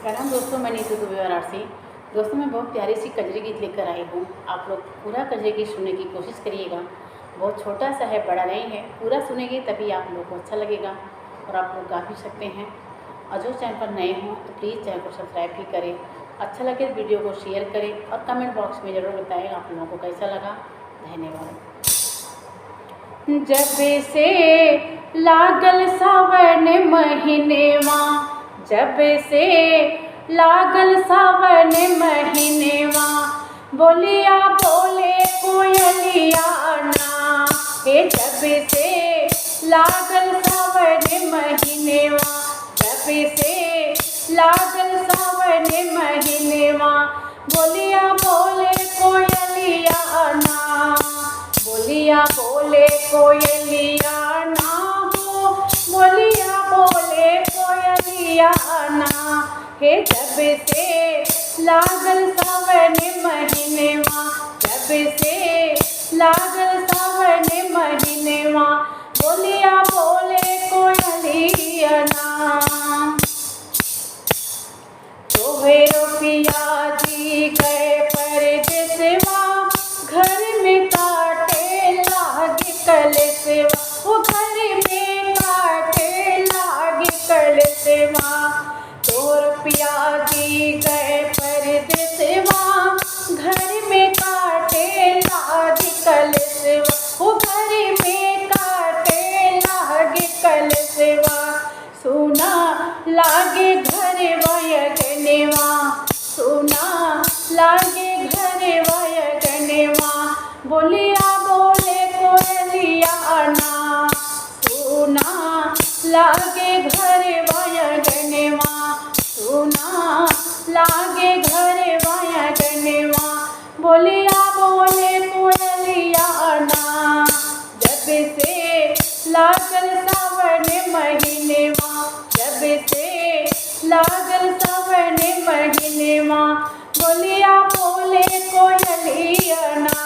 प्रणाम दोस्तों, मैं नीतू दुबे वाराणसी। दोस्तों, मैं बहुत प्यारी सी कजरी गीत लेकर आई हूँ। आप लोग पूरा कजरी गीत सुनने की कोशिश करिएगा। बहुत छोटा सा है, बड़ा नहीं है। पूरा सुनेंगे तभी आप लोगों को अच्छा लगेगा और आप लोग गा भी सकते हैं। और जो चैनल पर नए हों तो प्लीज़ चैनल को सब्सक्राइब भी करें। अच्छा लगे वीडियो को शेयर करें और कमेंट बॉक्स में ज़रूर बताएं आप लोगों को कैसा लगा। धन्यवाद। जब से लागल सावन महीनेवा, जब से लागल सावन महीनेवा, बोलिया बोले कोयलिया ना। हे जब से लागल सावन महीनेवा, जब से लागल सावन महीनेवा, बोलिया बोले कोयलिया ना। बोलिया बोले कोयलिया ना हो, बोलिया बोले कोयलिया ना। हे जब से लागल सावन महीनेवा, जब से लागल सावन महीनेवा, बोलिया बोले कोयलिया ना। तोहरो पिया जी गए परदेसवा, घर में काटे लागे कलसवा, वो घर में काटे लागे कलसवा। तोर पिया जी गए परदेसवा, घर में काटे लागे कलसवा, वो घर में काटे लागे कलसवा। सोना लागे घर वयगनेवा, सोना लागे घर वयगनेवा, बोलिया बोले कोयलिया ना। सोना लागे घर वयगनेवा, सोना लागे घर वयगनेवा, बोलिया बोले कोयलिया ना। जब से लागल सावन महीनेवा, जब से लागल सावन महीनेवा, बोलिया बोले कोयलिया ना।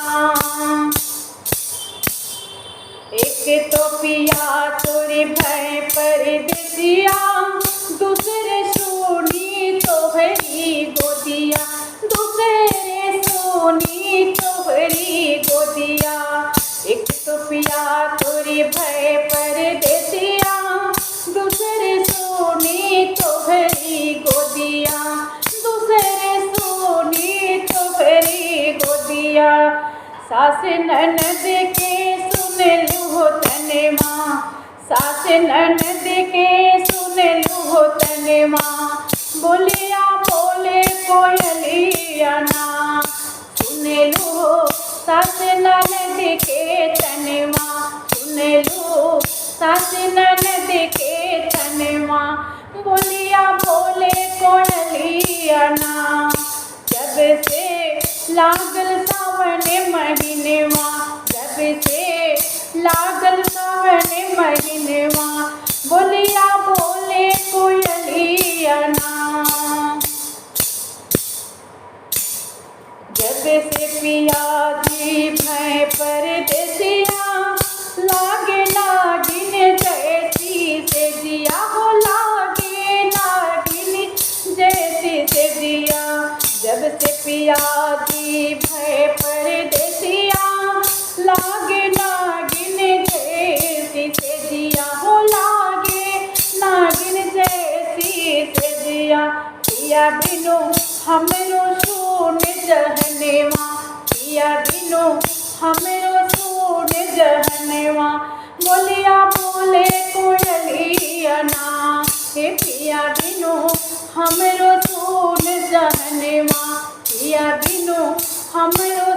एक तो पिया तोरे भय परदेसिया, दूसरे सोनी तोहरी गोदिया, दूसरे सोनी तोहरी गोदिया। एक तो पिया तोरे भय परदेसिया, दूसरे सोनी तोहरी गोदिया, दूसरे सोनी तोहरी गोदिया। सास ननद के सुन लूहो तनेवा, सास ननद के सुन लूहो तनेवा, बोलिया बोले कोयलिया ना। सुन लूहो सास ननद के तनेवा, सुन लूहो सास ननद के तनेवा, बोलिया बोले कोयलिया ना। जब से लागल सावन महीनेवा, जब से लागल सावन महीनेवा, बोलिया बोले कोयलिया ना। जब से पिया जी भय परदेसिया, लागे नागिन जैसी से दिया हो, लागे नागिन जैसी से दिया। जब से पिया जी भय परदेसिया, लागे नागिन जैसी से दिया हो, लागे नागिन जैसी से दिया। पिया बिनु हमरो सुन जहनेवा, पिया बिनु हमरो सुन जहनेवा, बोलिया बोले कोयलिया ना। हे पिया बिनु हमरो सुन जहनेवा, पिया बिनु हमरो